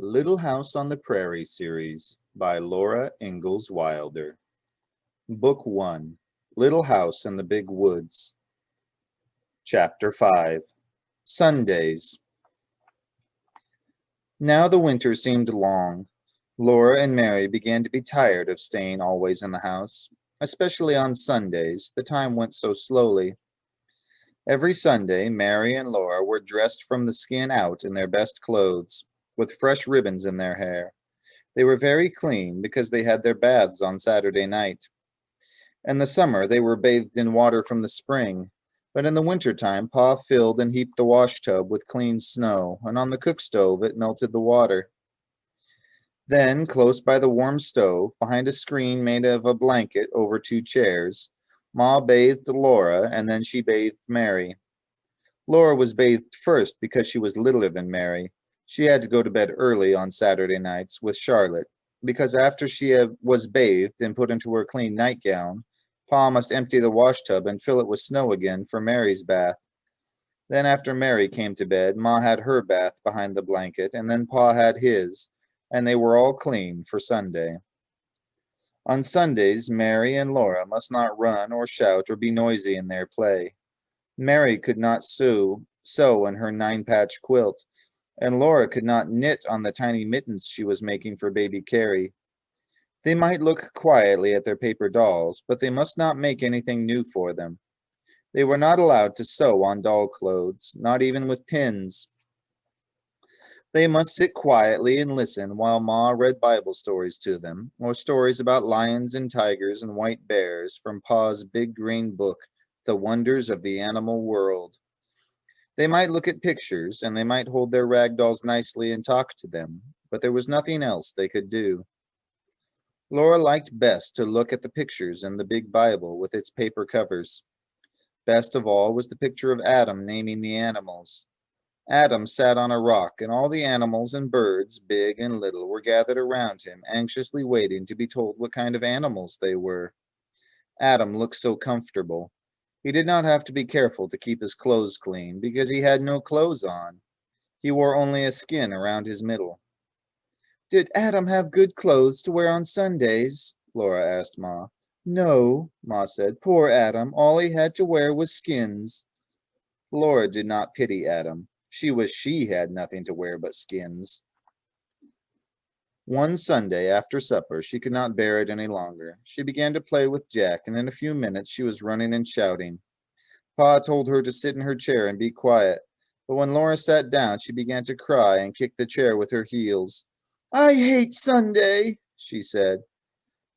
Little House on the Prairie series by Laura Ingalls Wilder. Book 1, Little House in the Big Woods. Chapter 5, Sundays. Now the winter seemed long. Laura and Mary began to be tired of staying always in the house, especially on Sundays. The time went so slowly. Every Sunday, Mary and Laura were dressed from the skin out in their best clothes, with fresh ribbons in their hair. They were very clean because they had their baths on Saturday night. In the summer, they were bathed in water from the spring, but in the winter time, Pa filled and heaped the wash tub with clean snow, and on the cook stove it melted the water. Then, close by the warm stove, behind a screen made of a blanket over two chairs, Ma bathed Laura, and then she bathed Mary. Laura was bathed first because she was littler than Mary. She had to go to bed early on Saturday nights with Charlotte, because after she was bathed and put into her clean nightgown, Pa must empty the wash tub and fill it with snow again for Mary's bath. Then after Mary came to bed, Ma had her bath behind the blanket, and then Pa had his, and they were all clean for Sunday. On Sundays, Mary and Laura must not run or shout or be noisy in their play. Mary could not sew in her 9-patch quilt, and Laura could not knit on the tiny mittens she was making for baby Carrie. They might look quietly at their paper dolls, but they must not make anything new for them. They were not allowed to sew on doll clothes, not even with pins. They must sit quietly and listen while Ma read Bible stories to them, or stories about lions and tigers and white bears from Pa's big green book, The Wonders of the Animal World. They might look at pictures, and they might hold their rag dolls nicely and talk to them, but there was nothing else they could do. Laura liked best to look at the pictures in the big Bible with its paper covers. Best of all was the picture of Adam naming the animals. Adam sat on a rock, and all the animals and birds, big and little, were gathered around him, anxiously waiting to be told what kind of animals they were. Adam looked so comfortable. He did not have to be careful to keep his clothes clean, because he had no clothes on. He wore only a skin around his middle. "Did Adam have good clothes to wear on Sundays?" Laura asked Ma. "No," Ma said. "Poor Adam. All he had to wear was skins." Laura did not pity Adam. She had nothing to wear but skins. One Sunday after supper, she could not bear it any longer. She began to play with Jack, and in a few minutes she was running and shouting. Pa told her to sit in her chair and be quiet, but when Laura sat down, she began to cry and kick the chair with her heels. "I hate Sunday," she said.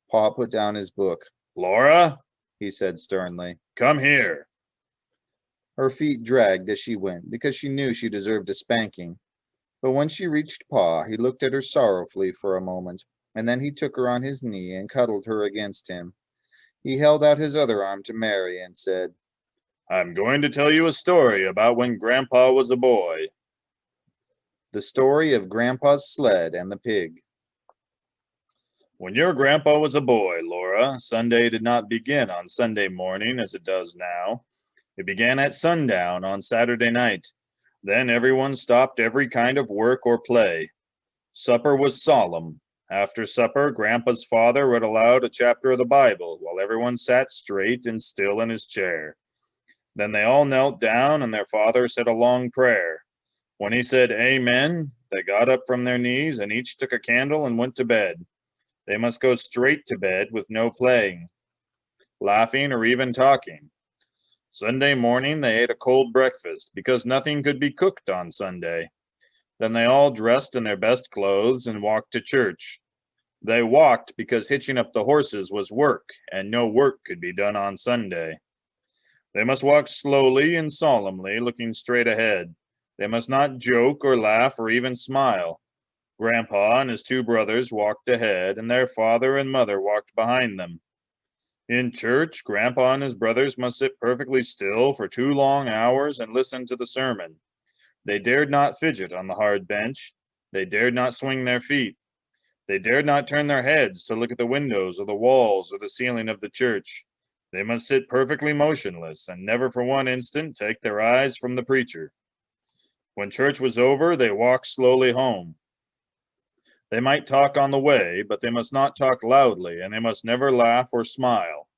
Pa put down his book. "Laura," he said sternly, "come here." Her feet dragged as she went, because she knew she deserved a spanking. But when she reached Pa, he looked at her sorrowfully for a moment, and then he took her on his knee and cuddled her against him. He held out his other arm to Mary and said, "I'm going to tell you a story about when Grandpa was a boy." The story of Grandpa's sled and the pig. When your grandpa was a boy, Laura, Sunday did not begin on Sunday morning as it does now. It began at sundown on Saturday night. Then everyone stopped every kind of work or play. Supper was solemn. After supper, Grandpa's father read aloud a chapter of the Bible while everyone sat straight and still in his chair. Then they all knelt down and their father said a long prayer. When he said amen, they got up from their knees and each took a candle and went to bed. They must go straight to bed with no playing, laughing, or even talking. Sunday morning they ate a cold breakfast because nothing could be cooked on Sunday. Then they all dressed in their best clothes and walked to church. They walked because hitching up the horses was work, and no work could be done on Sunday. They must walk slowly and solemnly, looking straight ahead. They must not joke or laugh or even smile. Grandpa and his two brothers walked ahead, and their father and mother walked behind them. In church, Grandpa and his brothers must sit perfectly still for 2 long hours and listen to the sermon. They dared not fidget on the hard bench. They dared not swing their feet. They dared not turn their heads to look at the windows or the walls or the ceiling of the church. They must sit perfectly motionless and never for one instant take their eyes from the preacher. When church was over, they walked slowly home. They might talk on the way, but they must not talk loudly, and they must never laugh or smile.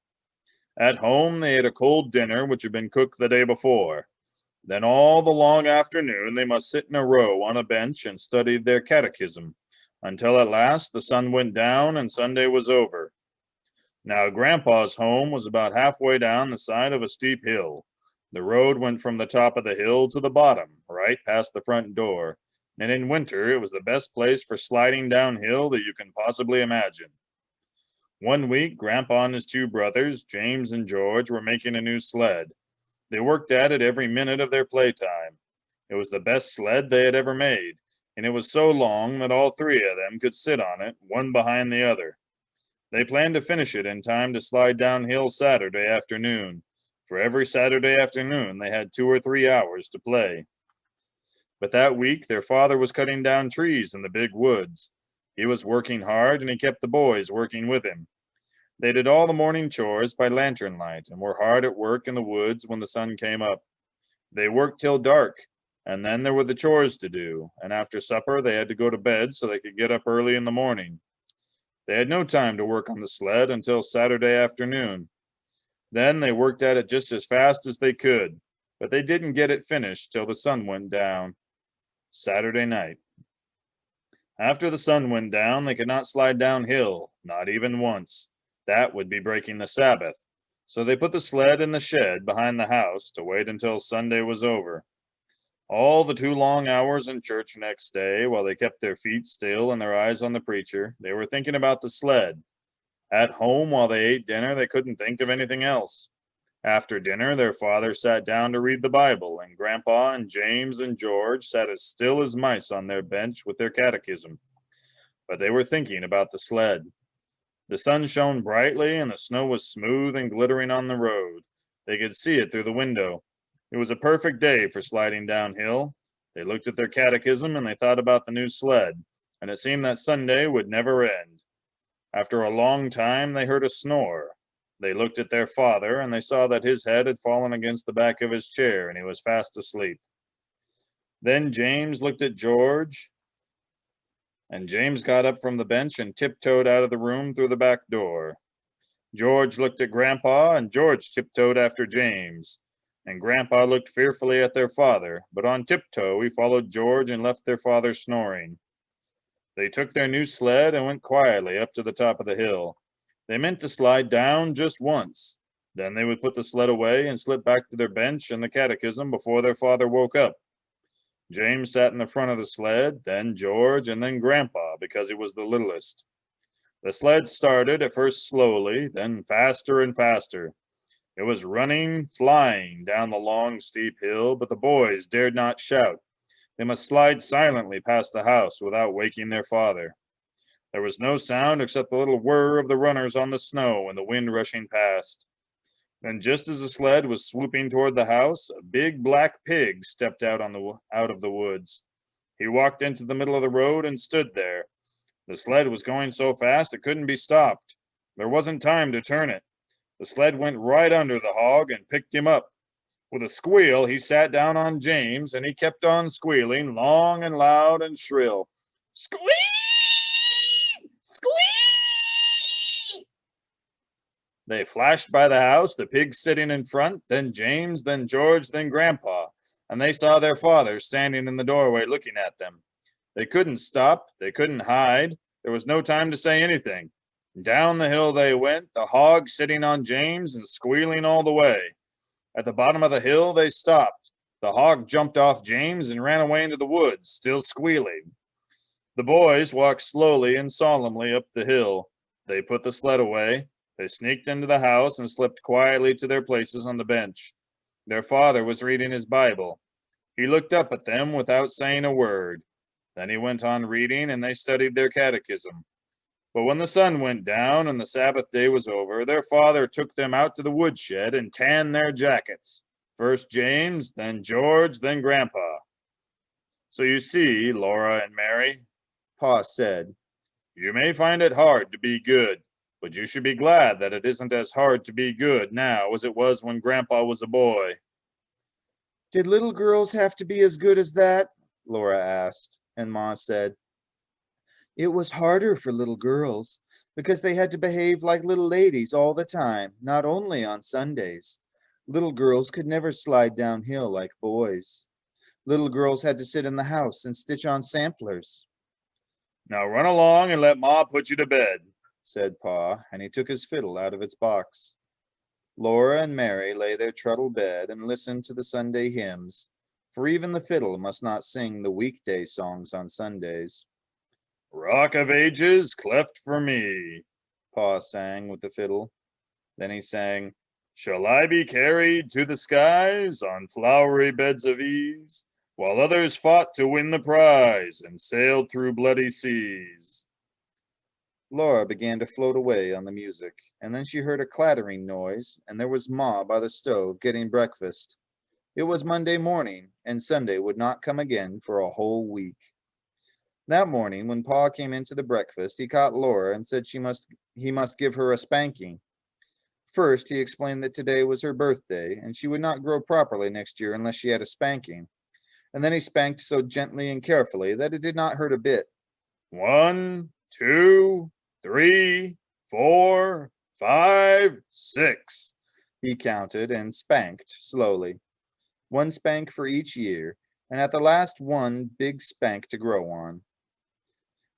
At home, they ate a cold dinner which had been cooked the day before. Then all the long afternoon they must sit in a row on a bench and study their catechism, until at last the sun went down and Sunday was over. Now Grandpa's home was about halfway down the side of a steep hill. The road went from the top of the hill to the bottom, right past the front door, and in winter it was the best place for sliding downhill that you can possibly imagine. One week, Grandpa and his two brothers, James and George, were making a new sled. They worked at it every minute of their playtime. It was the best sled they had ever made, and it was so long that all three of them could sit on it, one behind the other. They planned to finish it in time to slide downhill Saturday afternoon. For every Saturday afternoon, they had 2 or 3 hours to play. But that week, their father was cutting down trees in the big woods. He was working hard, and he kept the boys working with him. They did all the morning chores by lantern light and were hard at work in the woods when the sun came up. They worked till dark, and then there were the chores to do, and after supper they had to go to bed so they could get up early in the morning. They had no time to work on the sled until Saturday afternoon. Then they worked at it just as fast as they could, but they didn't get it finished till the sun went down. Saturday night. After the sun went down, they could not slide downhill, not even once. That would be breaking the Sabbath. So they put the sled in the shed behind the house to wait until Sunday was over. All the 2 long hours in church next day, while they kept their feet still and their eyes on the preacher, they were thinking about the sled. At home, while they ate dinner, they couldn't think of anything else. After dinner, their father sat down to read the Bible, and Grandpa and James and George sat as still as mice on their bench with their catechism. But they were thinking about the sled. The sun shone brightly, and the snow was smooth and glittering on the road. They could see it through the window. It was a perfect day for sliding downhill. They looked at their catechism, and they thought about the new sled, and it seemed that Sunday would never end. After a long time, they heard a snore. They looked at their father, and they saw that his head had fallen against the back of his chair, and he was fast asleep. Then James looked at George, and James got up from the bench and tiptoed out of the room through the back door. George looked at Grandpa, and George tiptoed after James. And Grandpa looked fearfully at their father, but on tiptoe he followed George and left their father snoring. They took their new sled and went quietly up to the top of the hill. They meant to slide down just once. Then they would put the sled away and slip back to their bench and the catechism before their father woke up. James sat in the front of the sled, then George, and then Grandpa, because he was the littlest. The sled started at first slowly, then faster and faster. It was running, flying down the long, steep hill, but the boys dared not shout. They must slide silently past the house without waking their father. There was no sound except the little whir of the runners on the snow and the wind rushing past. Then, just as the sled was swooping toward the house, a big black pig stepped out of the woods. He walked into the middle of the road and stood there. The sled was going so fast it couldn't be stopped. There wasn't time to turn it. The sled went right under the hog and picked him up. With a squeal, he sat down on James, and he kept on squealing, long and loud and shrill. Squeak! Squeak! They flashed by the house, the pig sitting in front, then James, then George, then Grandpa, and they saw their father standing in the doorway looking at them. They couldn't stop, they couldn't hide, there was no time to say anything. Down the hill they went, the hog sitting on James and squealing all the way. At the bottom of the hill, they stopped. The hog jumped off James and ran away into the woods, still squealing. The boys walked slowly and solemnly up the hill. They put the sled away. They sneaked into the house and slipped quietly to their places on the bench. Their father was reading his Bible. He looked up at them without saying a word. Then he went on reading, and they studied their catechism. But when the sun went down and the Sabbath day was over, their father took them out to the woodshed and tanned their jackets. First James, then George, then Grandpa. So you see, Laura and Mary, Pa said, you may find it hard to be good, but you should be glad that it isn't as hard to be good now as it was when Grandpa was a boy. Did little girls have to be as good as that? Laura asked, and Ma said, It was harder for little girls because they had to behave like little ladies all the time, not only on Sundays. Little girls could never slide downhill like boys. Little girls had to sit in the house and stitch on samplers, Now run along and let Ma put you to bed. said Pa, and he took his fiddle out of its box. Laura and Mary lay their truddle bed and listened to the Sunday hymns, for even the fiddle must not sing the weekday songs on Sundays. Rock of Ages, cleft for me, Pa sang with the fiddle. Then he sang, Shall I be carried to the skies on flowery beds of ease, while others fought to win the prize and sailed through bloody seas? Laura began to float away on the music, and then she heard a clattering noise, and there was Ma by the stove getting breakfast. It was Monday morning, and Sunday would not come again for a whole week. That morning, when Pa came into the breakfast, he caught Laura and said he must give her a spanking. First, he explained that today was her birthday, and she would not grow properly next year unless she had a spanking. And then he spanked so gently and carefully that it did not hurt a bit. 1, 2, 3, 4, 5, 6. He counted and spanked slowly. One spank for each year, and at the last one big spank to grow on.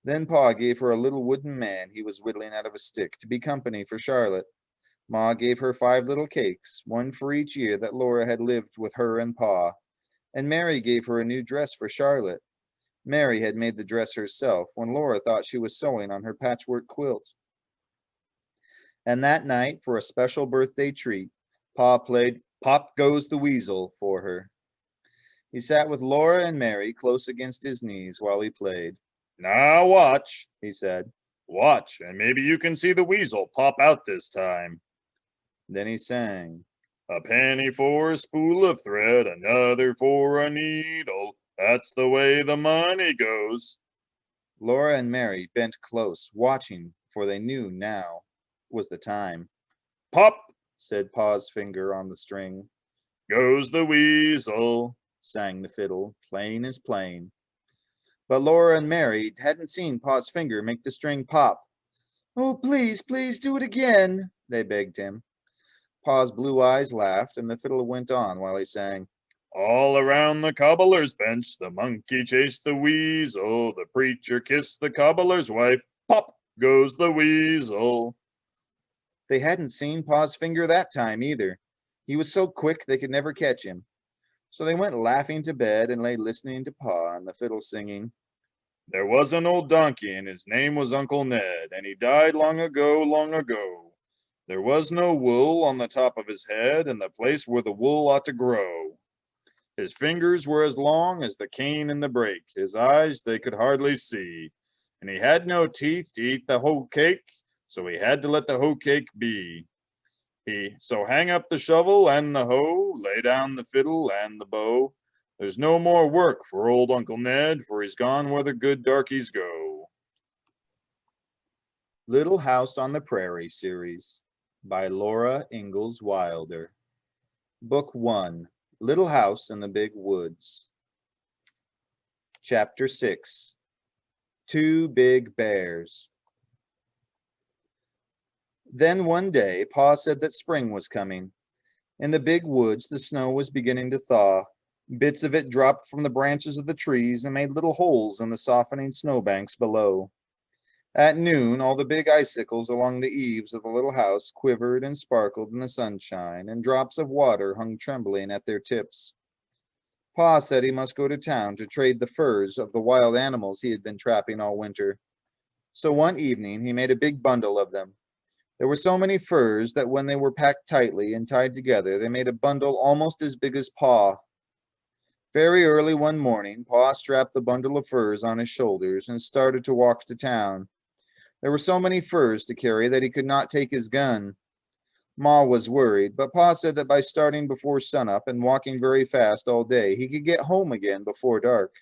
Then Pa gave her a little wooden man he was whittling out of a stick to be company for Charlotte. Ma gave her 5 little cakes, one for each year that Laura had lived with her and Pa. And Mary gave her a new dress for Charlotte. Mary had made the dress herself when Laura thought she was sewing on her patchwork quilt. And that night, for a special birthday treat, Pa played Pop Goes the Weasel for her. He sat with Laura and Mary close against his knees while he played. Now watch, He said. watch, and maybe you can see the weasel pop out this time. Then he sang. A penny for a spool of thread, another for a needle. That's the way the money goes. Laura and Mary bent close, watching, for they knew now was the time. Pop Said Pa's finger on the string. goes the weasel, Sang the fiddle, plain as plain. But Laura and Mary hadn't seen Pa's finger make the string pop. Oh, please, please do it again, they begged him. Pa's blue eyes laughed, and the fiddle went on while he sang. All around the cobbler's bench, the monkey chased the weasel. The preacher kissed the cobbler's wife. Pop goes the weasel. They hadn't seen Pa's finger that time either. He was so quick they could never catch him. So they went laughing to bed and lay listening to Pa and the fiddle singing. There was an old donkey, and his name was Uncle Ned, and he died long ago, long ago. There was no wool on the top of his head, and the place where the wool ought to grow. His fingers were as long as the cane in the brake. His eyes they could hardly see. And he had no teeth to eat the hoe cake, so he had to let the hoe cake be. So hang up the shovel and the hoe, lay down the fiddle and the bow. There's no more work for old Uncle Ned, for he's gone where the good darkies go. Little House on the Prairie series by Laura Ingalls Wilder. Book 1, Little House in the Big Woods. Chapter 6, 2 Big Bears. Then one day, Pa said that spring was coming. In the big woods, the snow was beginning to thaw. Bits of it dropped from the branches of the trees and made little holes in the softening snowbanks below. At noon, all the big icicles along the eaves of the little house quivered and sparkled in the sunshine, and drops of water hung trembling at their tips. Pa said he must go to town to trade the furs of the wild animals he had been trapping all winter. So one evening, he made a big bundle of them. There were so many furs that when they were packed tightly and tied together, they made a bundle almost as big as Pa. Very early one morning, Pa strapped the bundle of furs on his shoulders and started to walk to town. There were so many furs to carry that he could not take his gun. Ma was worried, but Pa said that by starting before sunup and walking very fast all day, he could get home again before dark.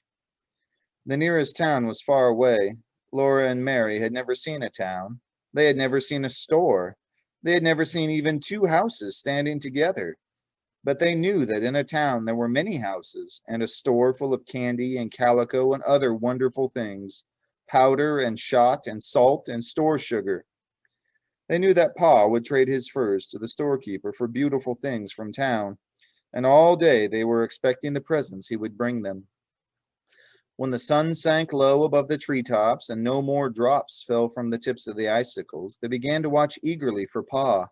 The nearest town was far away. Laura and Mary had never seen a town. They had never seen a store. They had never seen even 2 houses standing together. But they knew that in a town there were many houses, and a store full of candy and calico and other wonderful things. powder and shot and salt and store sugar. They knew that Pa would trade his furs to the storekeeper for beautiful things from town, and all day they were expecting the presents he would bring them. When the sun sank low above the treetops and no more drops fell from the tips of the icicles, they began to watch eagerly for Pa.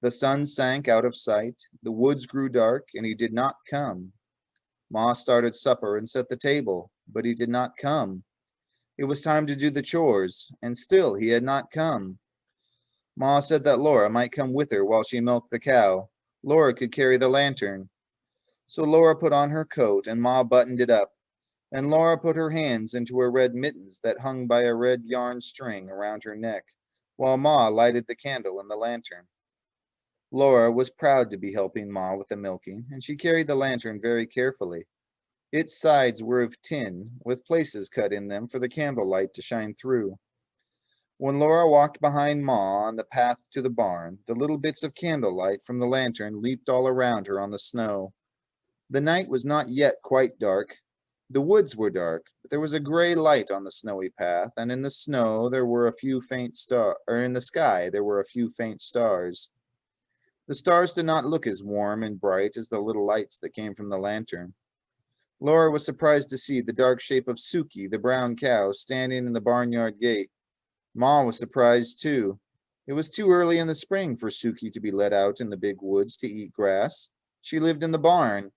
The sun sank out of sight, the woods grew dark, and he did not come. Ma started supper and set the table, but he did not come. It was time to do the chores, and still he had not come. Ma said that Laura might come with her while she milked the cow. Laura could carry the lantern. So Laura put on her coat, and Ma buttoned it up, and Laura put her hands into her red mittens that hung by a red yarn string around her neck, while Ma lighted the candle in the lantern. Laura was proud to be helping Ma with the milking, and she carried the lantern very carefully. Its sides were of tin, with places cut in them for the candlelight to shine through. When Laura walked behind Ma on the path to the barn, the little bits of candlelight from the lantern leaped all around her on the snow. The night was not yet quite dark. The woods were dark, but there was a gray light on the snowy path, and in the snow there were a few faint in the sky there were a few faint stars. The stars did not look as warm and bright as the little lights that came from the lantern. Laura was surprised to see the dark shape of Suki, the brown cow, standing in the barnyard gate. Ma was surprised too. It was too early in the spring for Suki to be let out in the big woods to eat grass. She lived in the barn.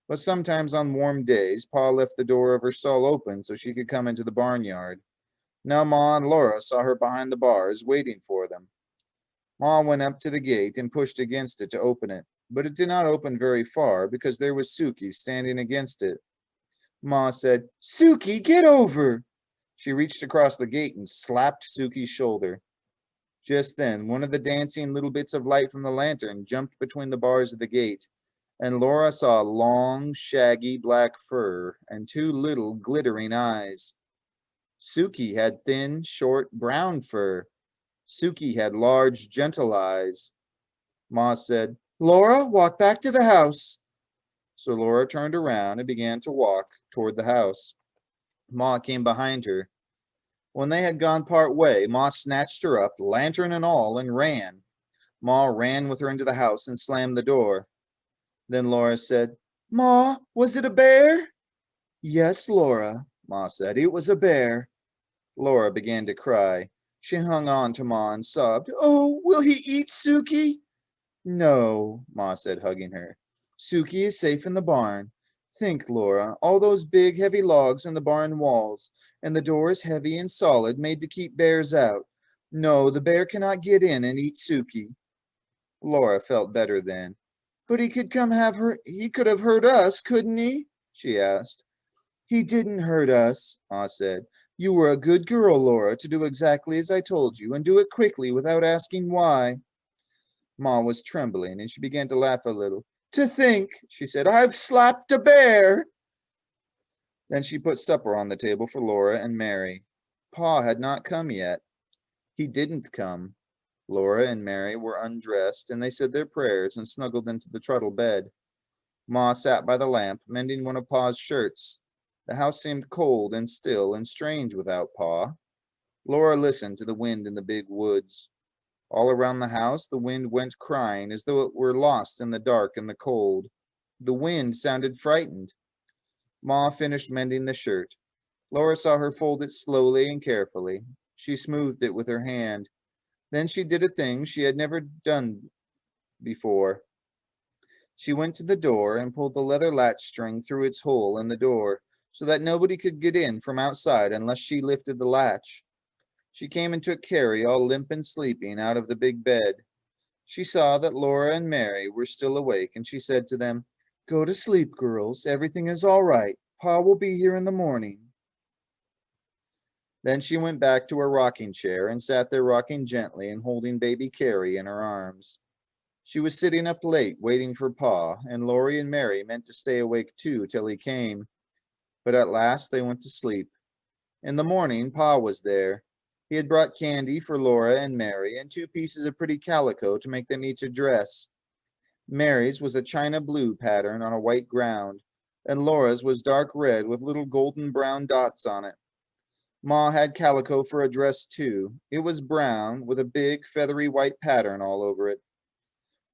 But sometimes on warm days, Pa left the door of her stall open so she could come into the barnyard. Now Ma and Laura saw her behind the bars, waiting for them. Ma went up to the gate and pushed against it to open it, but it did not open very far because there was Suki standing against it. Ma said, "Suki, get over!" She reached across the gate and slapped Suki's shoulder. Just then, one of the dancing little bits of light from the lantern jumped between the bars of the gate, and Laura saw long, shaggy black fur and two little glittering eyes. Suki had thin, short, brown fur. Suki had large, gentle eyes. Ma said, "Laura, walk back to the house." So Laura turned around and began to walk toward the house. Ma came behind her. When they had gone part way, Ma snatched her up, lantern and all, and ran. Ma ran with her into the house and slammed the door. Then Laura said, "Ma, was it a bear?" "Yes, Laura," Ma said, "it was a bear." Laura began to cry. She hung on to Ma and sobbed, "Oh, will he eat Suki?" "No," Ma said, hugging her. "Suki is safe in the barn. Think, Laura, all those big, heavy logs in the barn walls, and the doors heavy and solid, made to keep bears out. No, the bear cannot get in and eat Suki." Laura felt better then. "But he could he could have hurt us, couldn't he?" she asked. "He didn't hurt us," Ma said. "You were a good girl, Laura, to do exactly as I told you, and do it quickly without asking why." Ma was trembling, and she began to laugh a little. "To think," she said, "I've slapped a bear." Then she put supper on the table for Laura and Mary. Pa had not come yet. He didn't come. Laura and Mary were undressed, and they said their prayers and snuggled into the truddle bed. Ma sat by the lamp, mending one of Pa's shirts. The house seemed cold and still and strange without Pa. Laura listened to the wind in the big woods. All around the house, the wind went crying as though it were lost in the dark and the cold. The wind sounded frightened. Ma finished mending the shirt. Laura saw her fold it slowly and carefully. She smoothed it with her hand. Then she did a thing she had never done before. She went to the door and pulled the leather latch string through its hole in the door, so that nobody could get in from outside unless she lifted the latch. She came and took Carrie, all limp and sleeping, out of the big bed. She saw that Laura and Mary were still awake, and she said to them, "Go to sleep, girls. Everything is all right. Pa will be here in the morning." Then she went back to her rocking chair and sat there rocking gently and holding baby Carrie in her arms. She was sitting up late waiting for Pa, and Laurie and Mary meant to stay awake too till he came. But at last they went to sleep. In the morning, Pa was there. He had brought candy for Laura and Mary and 2 pieces of pretty calico to make them each a dress. Mary's was a china blue pattern on a white ground, and Laura's was dark red with little golden brown dots on it. Ma had calico for a dress, too. It was brown, with a big, feathery white pattern all over it.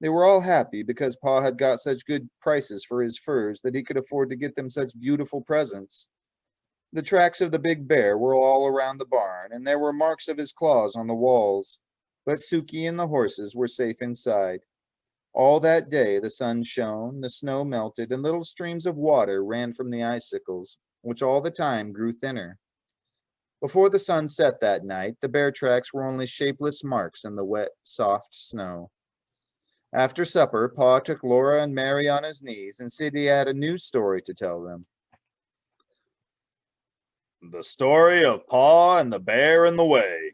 They were all happy because Pa had got such good prices for his furs that he could afford to get them such beautiful presents. The tracks of the big bear were all around the barn, and there were marks of his claws on the walls, but Suki and the horses were safe inside. All that day the sun shone, the snow melted, and little streams of water ran from the icicles, which all the time grew thinner. Before the sun set that night, the bear tracks were only shapeless marks in the wet, soft snow. After supper, Pa took Laura and Mary on his knees and said he had a new story to tell them. The story of Pa and the Bear in the Way.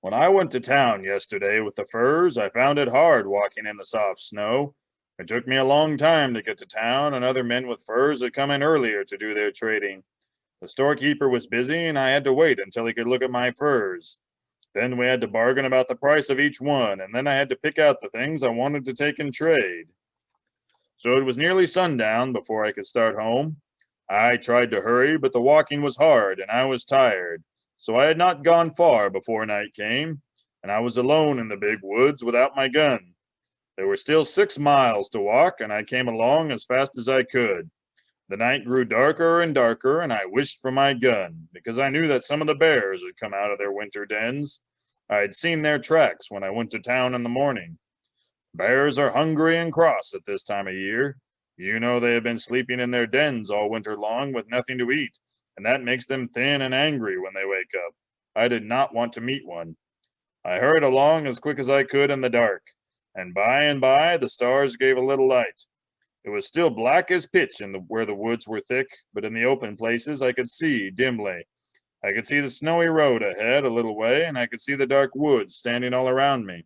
When I went to town yesterday with the furs, I found it hard walking in the soft snow. It took me a long time to get to town, and other men with furs had come in earlier to do their trading. The storekeeper was busy, and I had to wait until he could look at my furs. Then we had to bargain about the price of each one, and then I had to pick out the things I wanted to take in trade. So it was nearly sundown before I could start home. I tried to hurry, but the walking was hard, and I was tired. So I had not gone far before night came, and I was alone in the big woods without my gun. There were still 6 miles to walk, and I came along as fast as I could. The night grew darker and darker, and I wished for my gun, because I knew that some of the bears had come out of their winter dens. I had seen their tracks when I went to town in the morning. Bears are hungry and cross at this time of year. You know they have been sleeping in their dens all winter long with nothing to eat, and that makes them thin and angry when they wake up. I did not want to meet one. I hurried along as quick as I could in the dark, and by the stars gave a little light. It was still black as pitch where the woods were thick, but in the open places I could see dimly. I could see the snowy road ahead a little way, and I could see the dark woods standing all around me.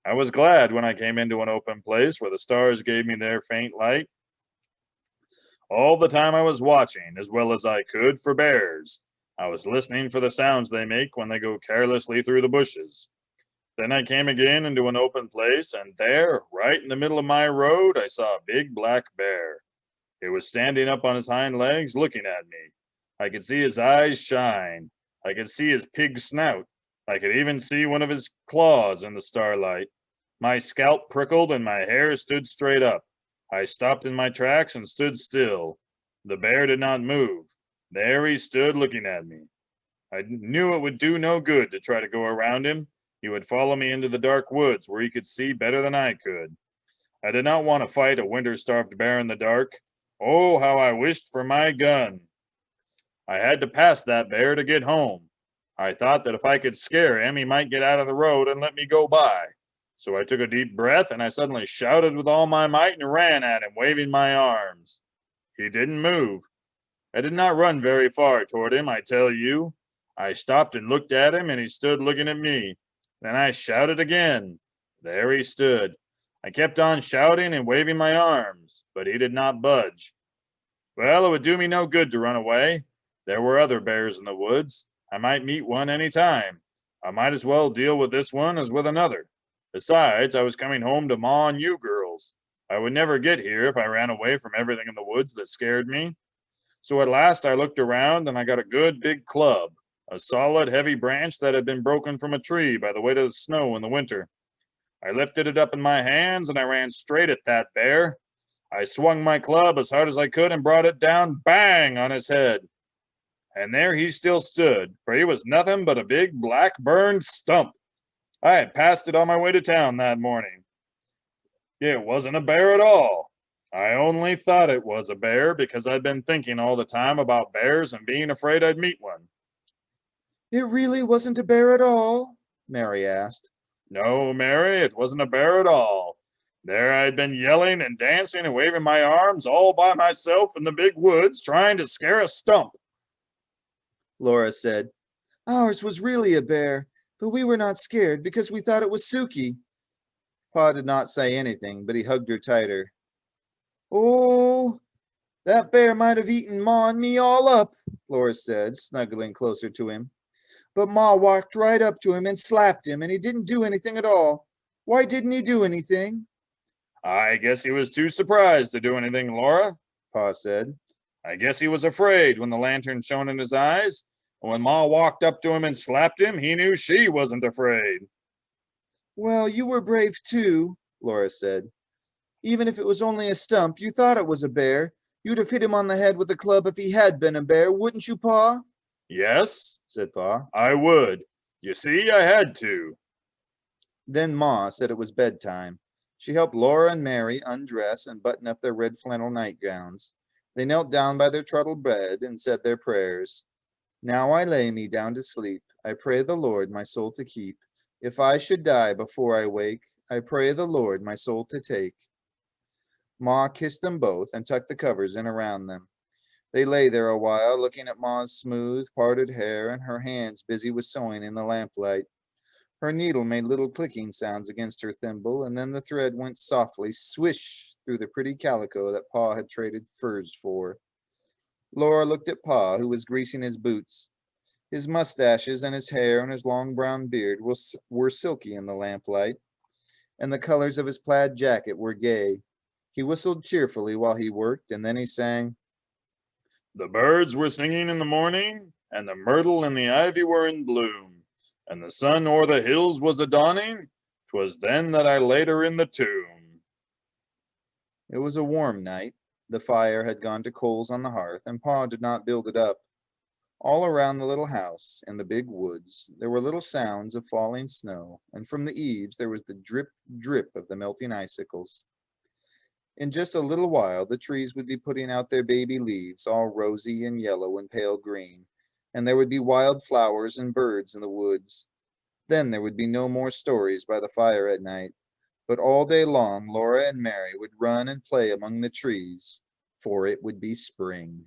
I was glad when I came into an open place where the stars gave me their faint light. All the time I was watching, as well as I could, for bears. I was listening for the sounds they make when they go carelessly through the bushes. Then I came again into an open place, and there, right in the middle of my road, I saw a big black bear. He was standing up on his hind legs, looking at me. I could see his eyes shine. I could see his pig snout. I could even see one of his claws in the starlight. My scalp prickled and my hair stood straight up. I stopped in my tracks and stood still. The bear did not move. There he stood looking at me. I knew it would do no good to try to go around him. He would follow me into the dark woods where he could see better than I could. I did not want to fight a winter-starved bear in the dark. Oh, how I wished for my gun! I had to pass that bear to get home. I thought that if I could scare him, he might get out of the road and let me go by. So I took a deep breath and I suddenly shouted with all my might and ran at him, waving my arms. He didn't move. I did not run very far toward him, I tell you. I stopped and looked at him, and he stood looking at me. Then I shouted again. There he stood. I kept on shouting and waving my arms, but he did not budge. Well, it would do me no good to run away. There were other bears in the woods. I might meet one any time. I might as well deal with this one as with another. Besides, I was coming home to Ma and you girls. I would never get here if I ran away from everything in the woods that scared me. So at last I looked around and I got a good big club, a solid, heavy branch that had been broken from a tree by the weight of the snow in the winter. I lifted it up in my hands and I ran straight at that bear. I swung my club as hard as I could and brought it down bang on his head. And there he still stood, for he was nothing but a big black burned stump. I had passed it on my way to town that morning. It wasn't a bear at all. I only thought it was a bear because I'd been thinking all the time about bears and being afraid I'd meet one. It really wasn't a bear at all? Mary asked. No, Mary, it wasn't a bear at all. There I'd been yelling and dancing and waving my arms all by myself in the big woods trying to scare a stump. Laura said. Ours was really a bear, but we were not scared because we thought it was Suki. Pa did not say anything, but he hugged her tighter. Oh, that bear might have eaten Ma and me all up, Laura said, snuggling closer to him. But Ma walked right up to him and slapped him, and he didn't do anything at all. Why didn't he do anything? I guess he was too surprised to do anything, Laura, Pa said. I guess he was afraid when the lantern shone in his eyes, When Ma walked up to him and slapped him, he knew she wasn't afraid. Well, you were brave too, Laura said. Even if it was only a stump, you thought it was a bear. You'd have hit him on the head with a club if he had been a bear, wouldn't you, Pa? Yes, said Pa. I would. You see, I had to. Then Ma said it was bedtime. She helped Laura and Mary undress and button up their red flannel nightgowns. They knelt down by their truddle bed and said their prayers. Now I lay me down to sleep. I pray the Lord my soul to keep. If I should die before I wake, I pray the Lord my soul to take. Ma kissed them both and tucked the covers in around them. They lay there a while, looking at Ma's smooth, parted hair and her hands busy with sewing in the lamplight. Her needle made little clicking sounds against her thimble, and then the thread went softly swish through the pretty calico that Pa had traded furs for. Laura looked at Pa, who was greasing his boots. His mustaches and his hair and his long brown beard were silky in the lamplight, and the colors of his plaid jacket were gay. He whistled cheerfully while he worked, and then he sang, The birds were singing in the morning, and the myrtle and the ivy were in bloom, and the sun o'er the hills was a dawning. 'Twas then that I laid her in the tomb. It was a warm night. The fire had gone to coals on the hearth, and Pa did not build it up. All around the little house in the big woods, there were little sounds of falling snow, and from the eaves there was the drip, drip of the melting icicles. In just a little while, the trees would be putting out their baby leaves, all rosy and yellow and pale green, and there would be wild flowers and birds in the woods. Then there would be no more stories by the fire at night, but all day long Laura and Mary would run and play among the trees, for it would be spring.